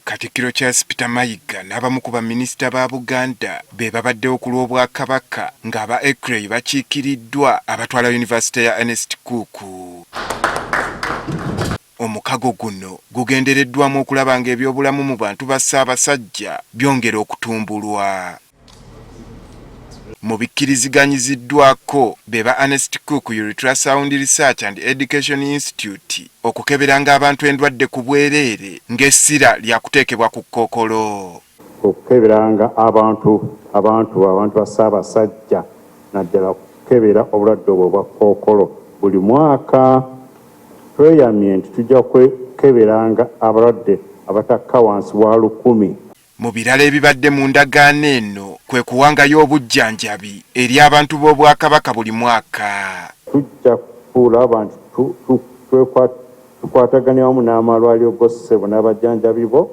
Katikkiro Charles Peter Mayiga n'abamu ku baminisita ba Buganda be babaddewo ku lw'Obwakabaka ng'aba Ekrey bakiikiriddwa abatwala yunivasite ya Ernest Cook. Omukago guno gugendereddwamu okulaba ng'ebyobulamu mu bantu ba Ssaabasajja byongera okutumbulwa. Mu bikkiriziganyiziddwako be ba Ernest Cook Ultrasound Research and Education Institute okukeberanga abantu endwadde ku bwereere ng'essira lya kuteekebwa ku kkookolo. Okukeberanga abantu ba Ssaabasajja naddala kukebera obulwadde obwo bwa kkookolo buli mwaka. Tweyamye nti tujja kukeberanga abalwadde abatakka wansi wa 1,000. Mu birala ebibadde mu ndagaano eno kwe kuwangayo obujjanjabi eri abantu b'Obwakabaka buli mwaka. Tujja kulaba nti tukwataganya wamu n'amalwaliro go ssebo n'abajjanjabi bo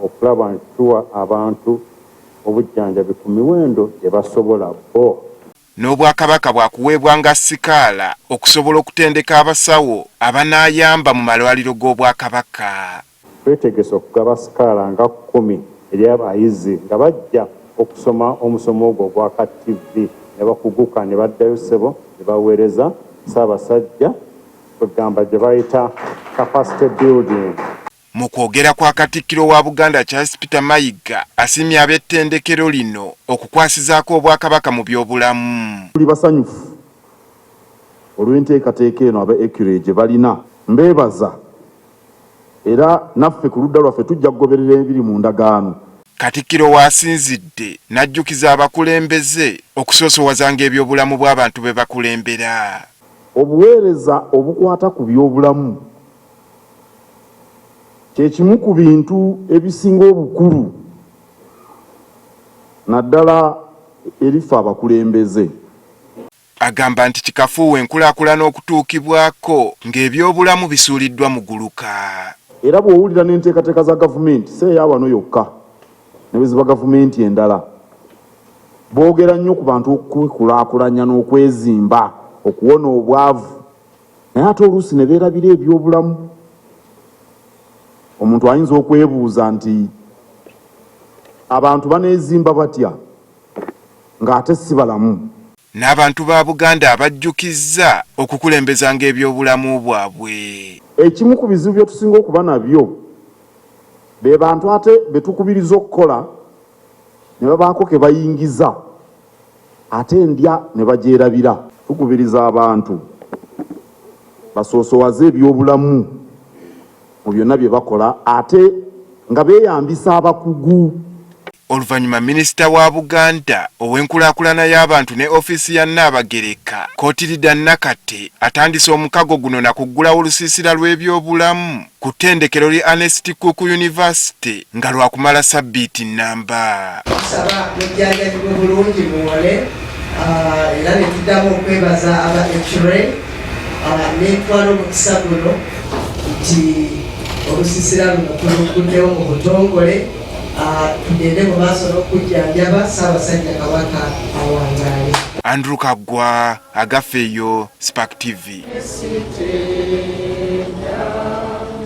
okulaba nti tuwa abantu obujjanjabi ku miwendo gye basobola bo. N'Obwakabaka bwakuweebwanga sikaala okusobola okutendeka abasawo abanaayamba mu malwaliro g'Obwakabaka. Twetegese okugaba sikaala nga 10 eri abayizi nga bajja okusoma omusomo ogwo gwa KTV ne bakuguka ne baddayo ssebo ne baweereza Ssaabasajja kwegamba gye bayita capacity building. Mu kwogera kwa Katikkiro wa Buganda Charles Peter Mayiga asimye ab'ettendekero lino okukwasizaako Obwakabaka mu byobulamu. Tuli basanyufu olw'enteekateeka eno aba Ekrey gye balina. Mbeebaza era naffe ku ludda lwaffe tujja kugoberera ebiri mu ndagaano. Katikkiro waasinzidde n'ajjukiza abakulembeze okusoosowazanga ebyobulamu bw'abantu be bakulembera. Obuweereza obukwata ku byobulamu kye kimu ku bintu ebisinga obukulu naddala erifa abakulembeze. Agamba nti kikafuuwa enkulaakulana okutuukibwako ng'ebyobulamu bisuuliddwa mu guluka. Era bw'owulira n'enteekateeka za gavumenti si eyawano yokka ne bwe ziba gavumenti endala boogera nnyo ku bantu okwekulaakulanya n'okwezimba okuwona obwavu, naye ate oluusi ne beerabira ebyobulamu. Omuntu ayinza okwebuuza nti abantu baneezimba batya ng'ate si balamu. N'abantu ba Buganda abajjukizza okukulembezanga ebyobulamu bwabwe. Ekimu ku bizibu bye tusinga okuba nabyo be bantu ate betukubiriza okukola ne babaako ke bayingiza ate endya ne bagyerabira. Tukubiriza abantu basoosowaze ebyobulamu mu byonna bye bakola ate nga beeyambisa abakugu. Oluvannyuma minisita wa Buganda ow'enkulaakulana y'abantu ne ofiisi ya Nnaabagereka Kootirida Nakate atandise omukago guno na kuggulawo olusiisira lw'ebyobulamu ku ttendekero lya Ernest Cook University nga lwakumala sabbiiti nnamba. Tusaba mujjanjabibwe bulungi muwole era ne tuddamu okwebaza aba Ekrey n'etwala omukisa guno nti olusiisira luno tuluguddewo mu butongole. Tugende mu maaso n'okujjanjaba Ssaabasajja Kabaka awangaale. Andrew Kaggwa, Agafeeyo, Spark TV.